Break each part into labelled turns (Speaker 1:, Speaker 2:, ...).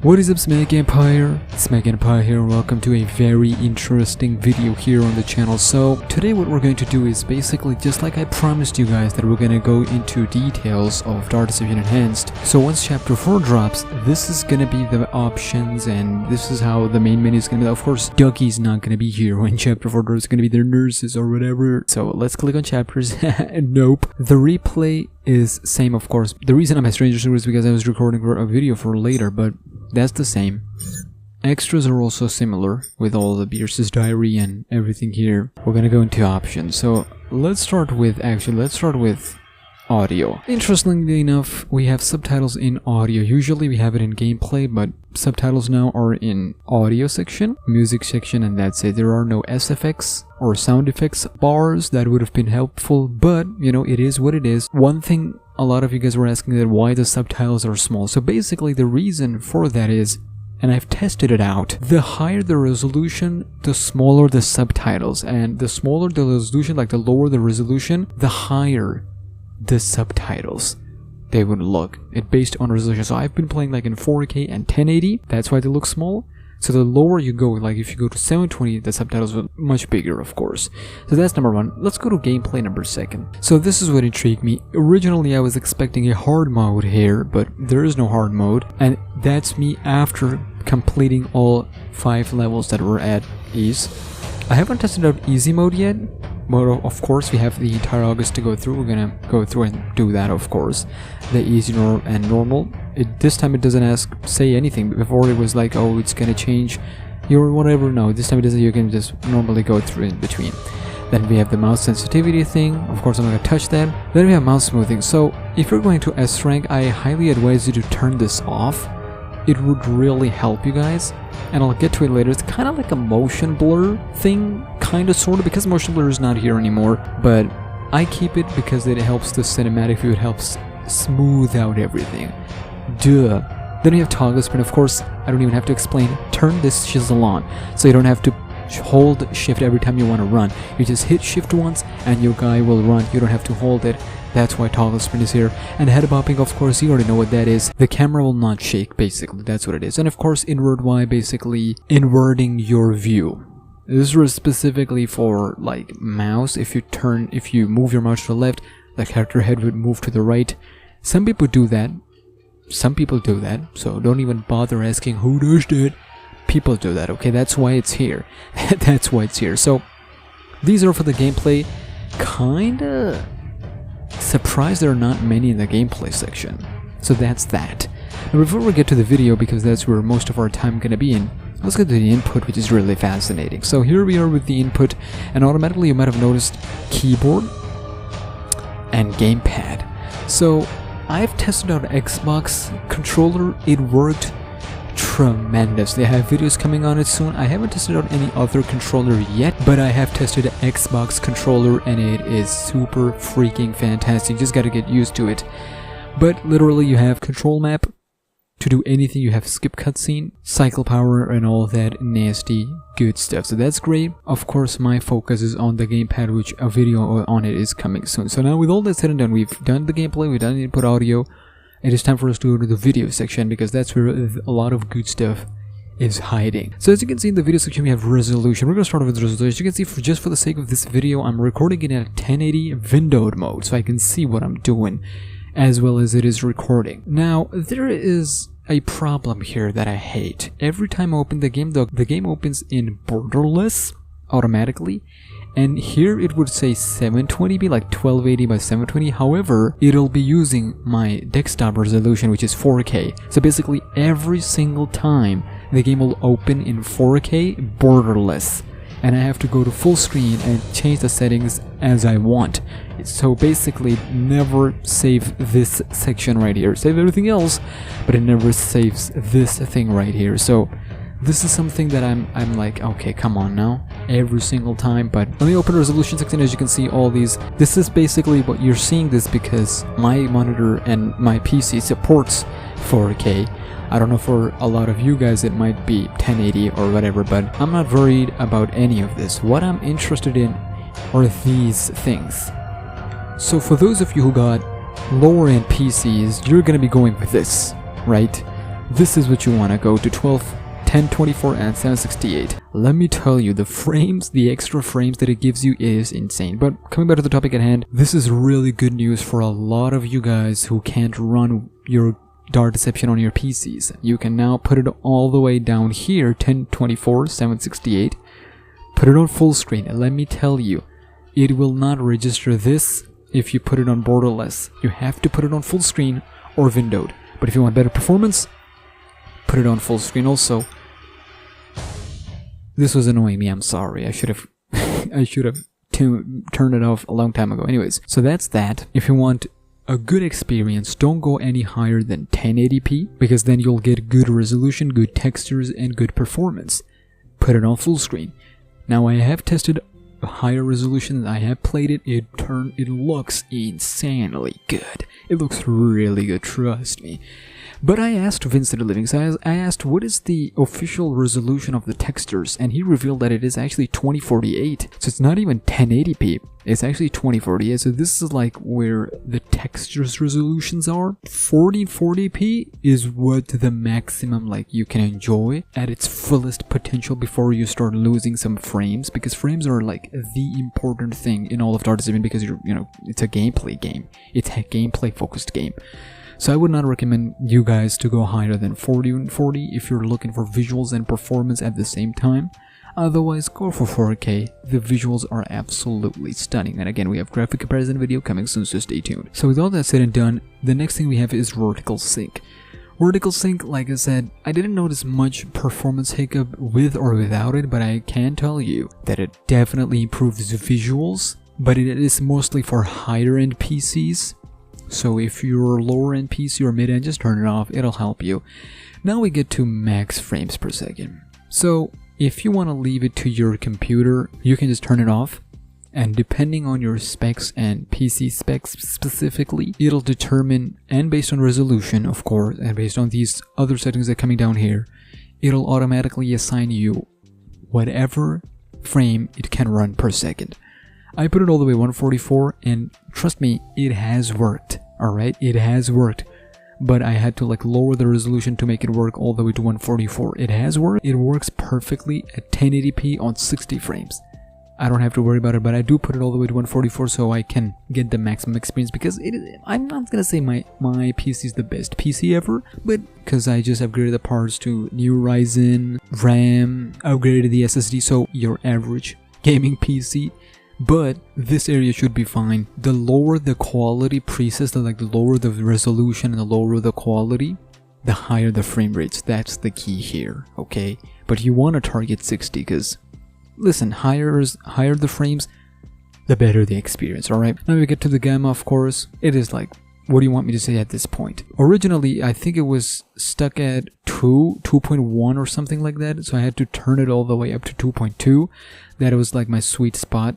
Speaker 1: What is up, SmackNPie? SmackNPie here, and welcome to a very interesting video here on the channel. So today what we're going to do is basically just like I promised you guys that we're going to go into details of Dark Deception Enhanced. So once chapter 4 drops, this is going to be the options and this is how the main menu is going to be. Of course, Ducky's not going to be here when chapter 4 drops. It's going to be their nurses or whatever. So let's click on chapters. Nope. The replay is same, of course. The reason I'm at Stranger Things is because I was recording a video for later, but that's the same. Extras are also similar with all the Beerus's diary and everything here. We're gonna go into options. So let's start with audio. Interestingly enough, we have subtitles in audio. Usually we have it in gameplay, but subtitles now are in audio section, music section, and that's it. There are no SFX or sound effects bars. That would have been helpful, but you know, it is what it is. One thing a lot of you guys were asking that why the subtitles are small. So basically the reason for that is, and I've tested it out, the higher the resolution, the smaller the subtitles, and the smaller the resolution, like the lower the resolution, the higher the subtitles they would look. It based on resolution. So I've been playing like in 4K and 1080, that's why they look small. So the lower you go, like if you go to 720, the subtitles are much bigger, of course. So that's number one. Let's go to gameplay number 2. So this is what intrigued me. Originally I was expecting a hard mode here, but there is no hard mode, and that's me after completing all 5 levels that were at ease. I haven't tested out easy mode yet, but of course we have the entire August to go through. We're gonna go through and do that, of course. The easy and normal. This time it doesn't say anything. Before it was like, oh, it's gonna change your whatever. No, this time it doesn't. You can just normally go through in between. Then we have the mouse sensitivity thing. Of course I'm not gonna touch that. Then we have mouse smoothing. So if you're going to S rank, I highly advise you to turn this off. It would really help you guys, and I'll get to it later. It's kind of like a motion blur thing, kind of, sort of, because motion blur is not here anymore, but I keep it because it helps the cinematic view. It helps smooth out everything. Duh. Then we have toggle sprint. Of course, I don't even have to explain. Turn this shizzle on, so you don't have to hold shift every time you want to run. You just hit shift once and your guy will run. You don't have to hold it. That's why toggle sprint is here. And head bopping, of course, you already know what that is. The camera will not shake, basically. That's what it is. And of course, inward Y, basically inverting your view. This was specifically for like mouse. If you move your mouse to the left, the character head would move to the right. Some people do that. Some people do that. So don't even bother asking who does that. People do that, okay? That's why it's here. That's why it's here. So these are for the gameplay. Kinda surprised there are not many in the gameplay section. So that's that. And before we get to the video, because that's where most of our time gonna be in, let's get to the input, which is really fascinating. So here we are with the input, and automatically you might have noticed keyboard and gamepad. So I've tested out Xbox controller. It worked tremendously. I have videos coming on it soon. I haven't tested out any other controller yet, but I have tested an Xbox controller and it is super freaking fantastic. You just gotta get used to it. But literally you have control map to do anything. You have skip cutscene, cycle power, and all that nasty good stuff. So that's great. Of course my focus is on the gamepad, which a video on it is coming soon. So now with all that said and done, we've done the gameplay, we've done the input audio. It is time for us to go to the video section, because that's where a lot of good stuff is hiding. So as you can see in the video section, we have resolution. We're going to start with resolution. As you can see, just for the sake of this video, I'm recording it in a 1080 windowed mode, so I can see what I'm doing, as well as it is recording. Now, there is a problem here that I hate. Every time I open the game, the game opens in borderless automatically. And here it would say 720p, like 1280 by 720. However, it'll be using my desktop resolution, which is 4K. So basically every single time the game will open in 4K borderless, and I have to go to full screen and change the settings as I want. So basically never save this section right here. Save everything else, but it never saves this thing right here. So this is something that I'm like, okay, come on now, every single time. But let me open the resolution section. As you can see, all these, this is basically what you're seeing this because my monitor and my PC supports 4K. I don't know, for a lot of you guys it might be 1080 or whatever, but I'm not worried about any of this. What I'm interested in are these things. So for those of you who got lower end PCs, you're gonna be going with this, right? this is what you want to go to 12, 1024 and 768. Let me tell you, the frames, the extra frames that it gives you is insane. But coming back to the topic at hand, this is really good news for a lot of you guys who can't run your Dart Deception on your PCs. You can now put it all the way down here, 1024, 768. Put it on full screen, and let me tell you, it will not register this if you put it on borderless. You have to put it on full screen or windowed. But if you want better performance, put it on full screen also. This was annoying me, I'm sorry. I should have turned it off a long time ago. Anyways, so that's that. If you want a good experience, don't go any higher than 1080p, because then you'll get good resolution, good textures, and good performance. Put it on full screen. Now I have tested a higher resolution, I have played it, it looks insanely good. It looks really good, trust me. But I asked Vincent Living, so I asked what is the official resolution of the textures, and he revealed that it is actually 2048. So it's not even 1080p, it's actually 2048. So this is like where the textures resolutions are. 40p is what the maximum like you can enjoy at its fullest potential before you start losing some frames, because frames are like the important thing in all of Dart Deception, because it's a gameplay game. It's a gameplay focused game. So I would not recommend you guys to go higher than 40 if you're looking for visuals and performance at the same time. Otherwise, go for 4K. The visuals are absolutely stunning. And again, we have graphic comparison video coming soon, so stay tuned. So with all that said and done, the next thing we have is vertical sync. Vertical sync, like I said, I didn't notice much performance hiccup with or without it, but I can tell you that it definitely improves visuals, but it is mostly for higher end PCs. So if you're lower end PC or mid end, just turn it off, it'll help you. Now we get to max frames per second. So if you want to leave it to your computer, you can just turn it off, and depending on your specs and PC specs specifically, it'll determine, and based on resolution of course, and based on these other settings that are coming down here, it'll automatically assign you whatever frame it can run per second. I put it all the way 144, and trust me, it has worked. Alright, it has worked. But I had to like lower the resolution to make it work all the way to 144. It has worked. It works perfectly at 1080p on 60 frames. I don't have to worry about it, but I do put it all the way to 144 so I can get the maximum experience, because I'm not gonna say my PC is the best PC ever, but because I just upgraded the parts to new Ryzen, RAM, upgraded the SSD, so your average gaming PC. But this area should be fine. The lower the quality presets, the lower the resolution and the lower the quality, the higher the frame rates. That's the key here, okay? But you want to target 60, because listen, higher the frames, the better the experience, alright? Now we get to the gamma, of course. It is like, what do you want me to say at this point? Originally, I think it was stuck at 2.1 or something like that, so I had to turn it all the way up to 2.2. That was like my sweet spot.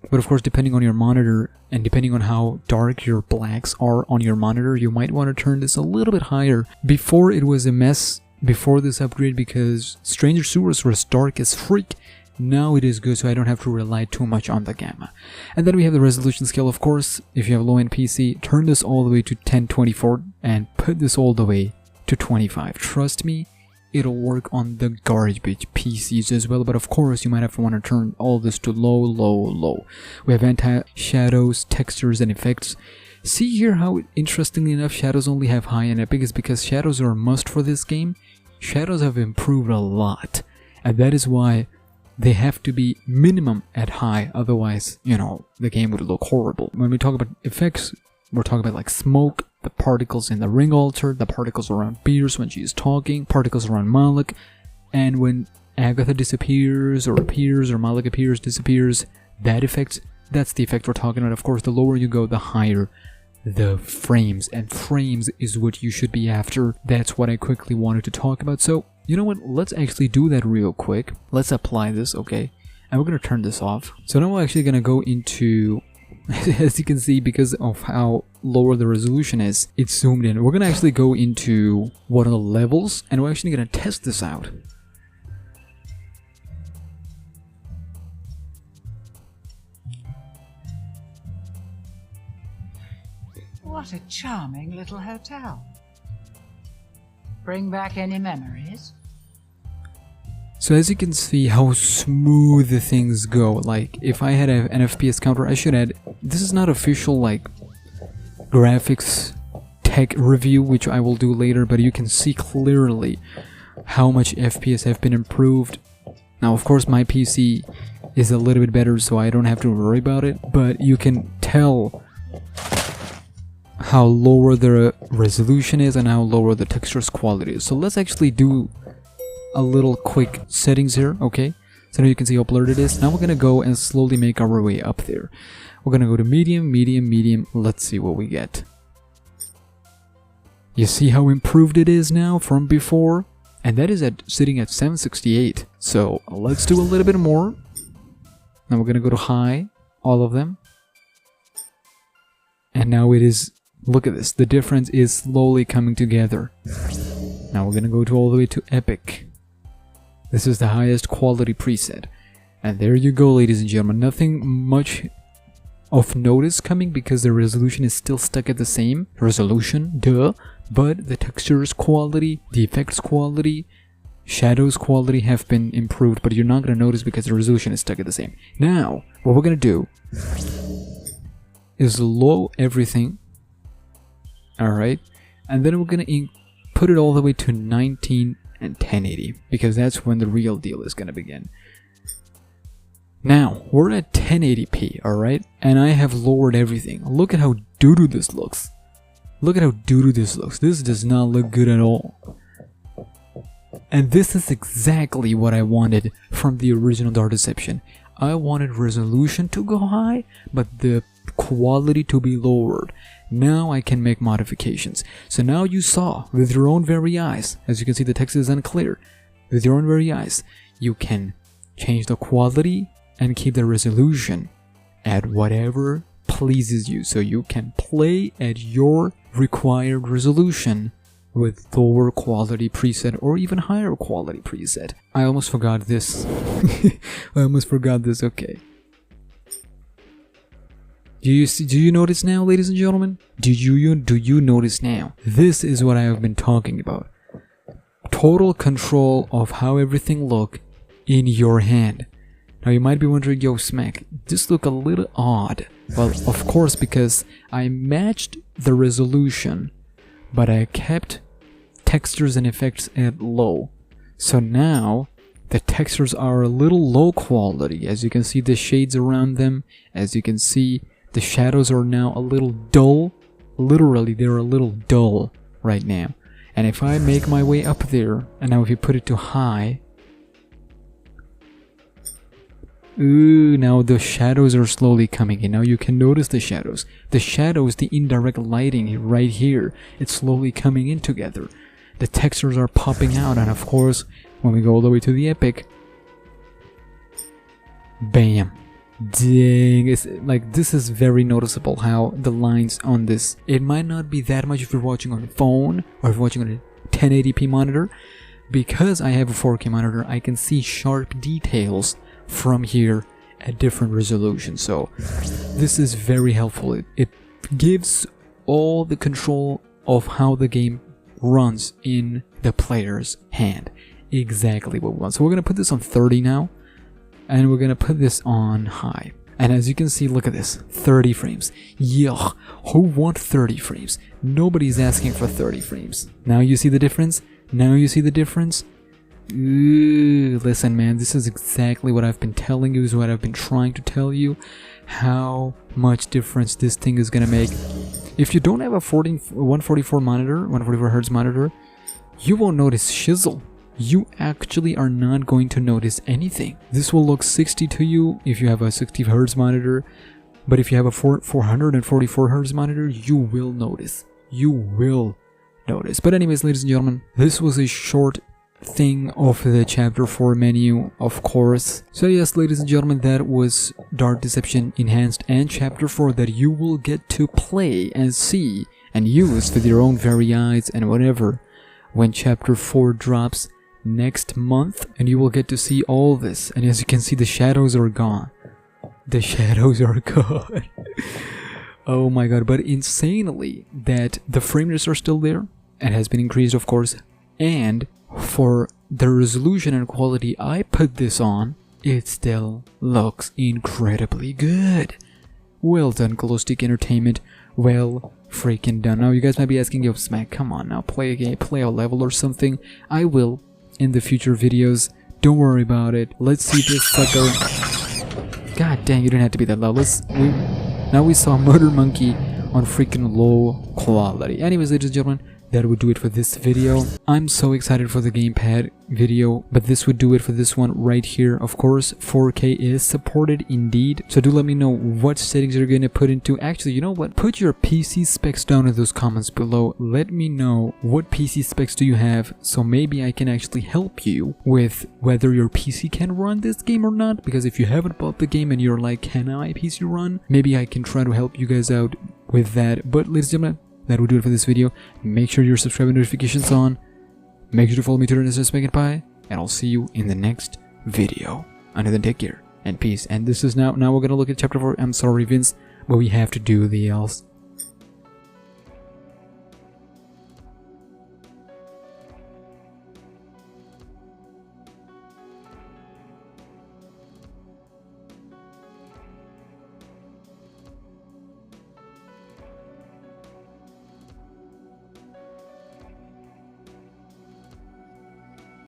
Speaker 1: But of course, depending on your monitor and depending on how dark your blacks are on your monitor, you might want to turn this a little bit higher. Before, it was a mess before this upgrade, because Stranger Sewers was dark as freak. Now it is good, so I don't have to rely too much on the gamma. And then we have the resolution scale, of course. If you have low-end PC, turn this all the way to 1024 and put this all the way to 25. Trust me, it'll work on the garbage PCs as well, but of course you might have to want to turn all this to low. We have anti-shadows, textures, and effects. See here how, interestingly enough, shadows only have high and epic is because shadows are a must for this game. Shadows have improved a lot, and that is why they have to be minimum at high, otherwise, the game would look horrible. When we talk about effects, we're talking about like smoke, the particles in the ring altar, the particles around Pierce when she is talking, particles around Malik, and when Agatha disappears or appears or Malik appears, disappears, that effect, that's the effect we're talking about. Of course, the lower you go, the higher the frames, and frames is what you should be after. That's what I quickly wanted to talk about. So, you know what, let's actually do that real quick. Let's apply this, okay? And we're gonna turn this off. So now we're actually gonna go into, as you can see, because of how lower the resolution is, it's zoomed in. We're gonna actually go into one of the levels, and we're actually gonna test this out.
Speaker 2: What a charming little hotel. Bring back any memories?
Speaker 1: So as you can see how smooth the things go. Like if I had an FPS counter, I should add, this is not official like graphics tech review, which I will do later, but you can see clearly how much FPS have been improved. Now of course my PC is a little bit better, so I don't have to worry about it, but you can tell how lower the resolution is and how lower the texture's quality is. So let's actually do a little quick settings here, okay? So now you can see how blurred it is. Now we're gonna go and slowly make our way up there. We're gonna go to medium, medium, medium. Let's see what we get. You see how improved it is now from before? And that is sitting at 768. So let's do a little bit more. Now we're gonna go to high, all of them. And now it is, look at this, the difference is slowly coming together. Now we're gonna go to all the way to epic. This is the highest quality preset. And there you go, ladies and gentlemen. Nothing much of notice coming because the resolution is still stuck at the same resolution, duh. But the textures quality, the effects quality, shadows quality have been improved, but you're not going to notice because the resolution is stuck at the same. Now, what we're going to do is low everything. Alright. And then we're going to put it all the way to 19 and 1080 because that's when the real deal is going to begin. Now, we're at 1080p, alright? And I have lowered everything. Look at how doo-doo this looks. Look at how doo-doo this looks. This does not look good at all. And this is exactly what I wanted from the original Dark Deception. I wanted resolution to go high, but the quality to be lowered. Now I can make modifications. So now you saw with your own very eyes, as you can see the text is unclear, with your own very eyes, you can change the quality and keep the resolution at whatever pleases you. So you can play at your required resolution with lower quality preset or even higher quality preset. I almost forgot this. Okay. Do you notice now, ladies and gentlemen? Do you notice now? This is what I have been talking about. Total control of how everything look in your hand. Now you might be wondering, yo Smack, this look a little odd. Well, of course, because I matched the resolution, but I kept textures and effects at low. So now the textures are a little low quality. As you can see the shades around them, as you can see the shadows are now a little dull. Literally, they're a little dull right now. And if I make my way up there, and now if you put it to high, ooh, now the shadows are slowly coming in. Now you can notice the shadows. The shadows, the indirect lighting right here, it's slowly coming in together. The textures are popping out, and of course, when we go all the way to the epic, bam. Dang, it's like this is very noticeable how the lines on this, it might not be that much if you're watching on a phone or if you're watching on a 1080p monitor. Because I have a 4K monitor, I can see sharp details from here at different resolutions. So this is very helpful. It gives all the control of how the game runs in the player's hand. Exactly what we want. So we're gonna put this on 30 now. And we're gonna put this on high. And as you can see, look at this, 30 frames. Yuck, who wants 30 frames? Nobody's asking for 30 frames. Now you see the difference? Now you see the difference? Ooh, listen man, this is exactly what I've been telling you, is what I've been trying to tell you. How much difference this thing is gonna make. If you don't have a 144 monitor, 144 Hz monitor, you won't notice shizzle. You actually are not going to notice anything. This will look 60 to you if you have a 60 Hz monitor, but if you have a 444 Hz monitor, you will notice. You will notice. But anyways, ladies and gentlemen, this was a short thing of the chapter 4 menu, of course. So yes, ladies and gentlemen, that was Dark Deception Enhanced and chapter 4 that you will get to play and see and use with your own very eyes and whatever when chapter 4 drops next month, and you will get to see all this. And as you can see, the shadows are gone. The shadows are gone. Oh my god, but insanely that the frame rates are still there and has been increased, of course, And for the resolution and quality I put this on, it still looks incredibly good. Well done, Glowstick Entertainment. Well freaking done. Now you guys might be asking, yo Smack, come on now, play a game, play a level or something. I will in the future videos. Don't worry about it. Let's see this sucker. God dang, you didn't have to be that loud. Now we saw Murder Monkey on freaking low quality. Anyways, ladies and gentlemen, that would do it for this video. I'm so excited for the gamepad video, but this would do it for this one right here. Of course, 4K is supported indeed, so do let me know what settings you're going to put into. Actually, you know what? Put your PC specs down in those comments below. Let me know what PC specs do you have, so maybe I can actually help you with whether your PC can run this game or not, because if you haven't bought the game and you're like, can my PC run? Maybe I can try to help you guys out with that. But ladies and gentlemen, that will do it for this video. Make sure you're subscribing, notifications on. Make sure to follow me to SmackNPie, and I'll see you in the next video. Until then, take care and peace. And this is now we're gonna look at chapter 4. I'm sorry, Vince, but we have to do the else.